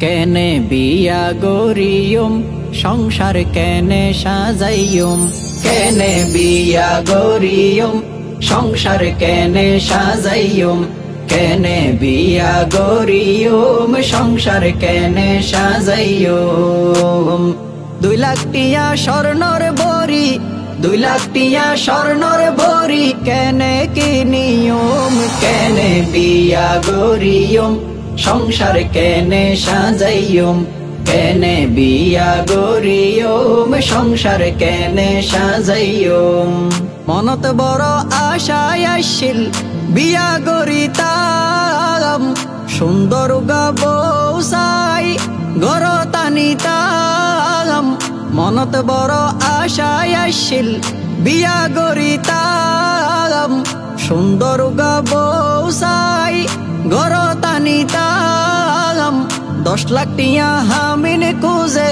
কেনে বিয়া গরিয়ম সংসার কেনে সাজাইয়ম কেনে বিয়া গরিয়ম সংসার কেনে সাজাইয়ম কেনে বিয়া গরিয়ম সংসার কেনে সাজাইয়ম 2 লাখ টিয়া স্বর্ণর বড়ি 2 লাখ টিয়া স্বর্ণর বড়ি কেনে কি নিয়ম কেনে বিয়া গরিয়ম সংসার কেনে সাজাইয়ম কেনে বিয়া গরিয়ম সংসার কেনে সাজাইয়ম মনত বড় আশায় আসিল বিয়া গরিতাম সুন্দর গাবৌ চাই ঘর টানিতাম মনত বড় আশায় আসিল বিয়া গরিতাম সুন্দর গাবৌ চাই ঘর টানিতাম 10 লাখ টিয়া হামিন খুঁজে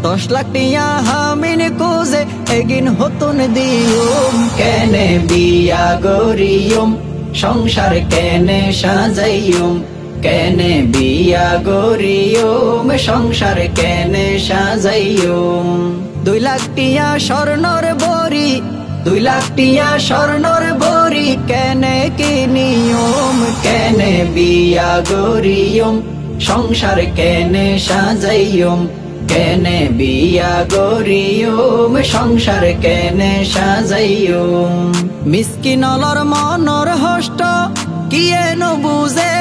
10 লাখ টিয়া হামিন খুঁজে এগিন হতুন দিয়ম কেনে বিয়া গরিয়ম সংসার কেনে সাজাইয়ম কেনে বিয়া গরিয়ম সংসার কেনে সাজাইয়ম 2 লাখ টিয়া স্বর্ণর বড়ি 2 লাখ টিয়া স্বর্ণর বড়ি কেনে কি নিয়ম কেনে বিয়া গরিয়ম সংসার কেনে সাজাইয়ম কেনে বিয়া গরিয়ম সংসার কেনে সাজাইয়ম মিসকিন অলর মনর হষ্ট কিয়ে ন বুঝে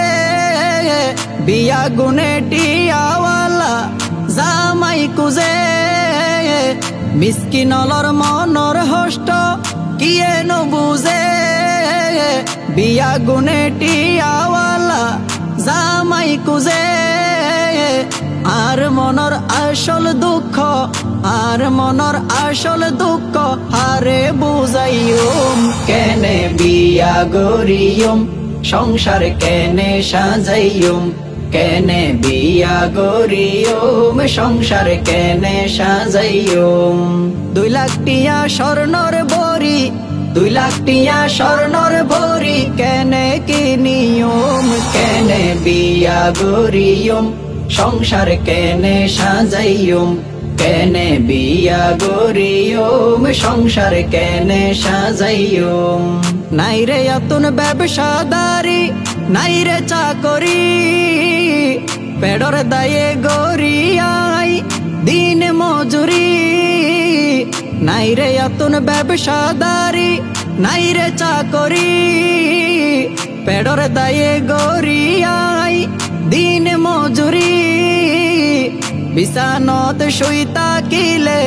বিয়া গুনে টিয়াওয়ালা জামাই কুজে মিসকিন অলর মনর হষ্ট কিয়ে ন বুঝে বিয়া গুনে টিয়াওয়ালা জামাই কুজে আর মনর আসল দুঃখ আর মনর আসল দুঃখ হারে বুঝাইয়ম কেনে বিয়া গরিয়ম সংসার কেনে সাজাইয়ম কেনে বিয়া গরিয়ম সংসার কেনে সাজাইয়ম 2 লাখ টিয়া স্বর্ণর বড়ি 2 লাখ টিয়া স্বর্ণর বড়ি কেনে কি নিয়ম কেনে বিয়া গরিয়ম সংসার কেনে সাজাইয়ম কেনে বিয়া গরিয়ম সংসার কেনে সাজাইয়ম নাইরে আতুন ব্যবসাদারি নাইরে চাকরি পেড়র দায়ে গরিয়াই দিন মজুরি নাইরে আতুন ব্যবসাদারি নাইরে চাকরি পেড়র দায়ে গরিয়াই দিন মজুরি বিছানত শুইতা কিলে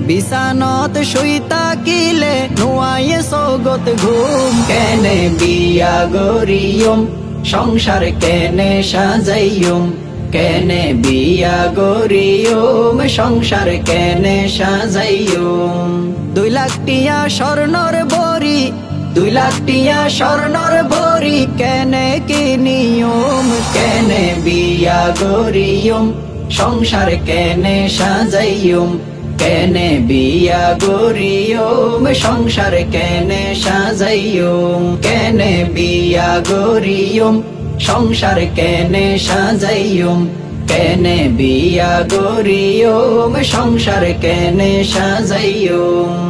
বিছানত শুইতা কিলে নুয়ায়ে সগত ঘুম কেনে বিয়া গরিয়ম সংসার কেনে সাজাইয়ম কেনে বিয়া গরিয়ম সংসার কেনে সাজাইয়ম 2 লাখ টিয়া স্বর্ণর বড়ি 2 লাখ টিয়া স্বর্ণর বড়ি কেনে কি নিয়ম কেনে বিয়া গরিয়ম সংসার কেনে সাজাইয়ম কেনে বিয়া গরিয়ম সংসার কেনে সাজাইয়ম কেনে বিয়া গরিয়ম সংসার কেনে সাজাইয়ম কেনে বিয়া গরিয়ম সংসার কেনে সাজাইয়ম।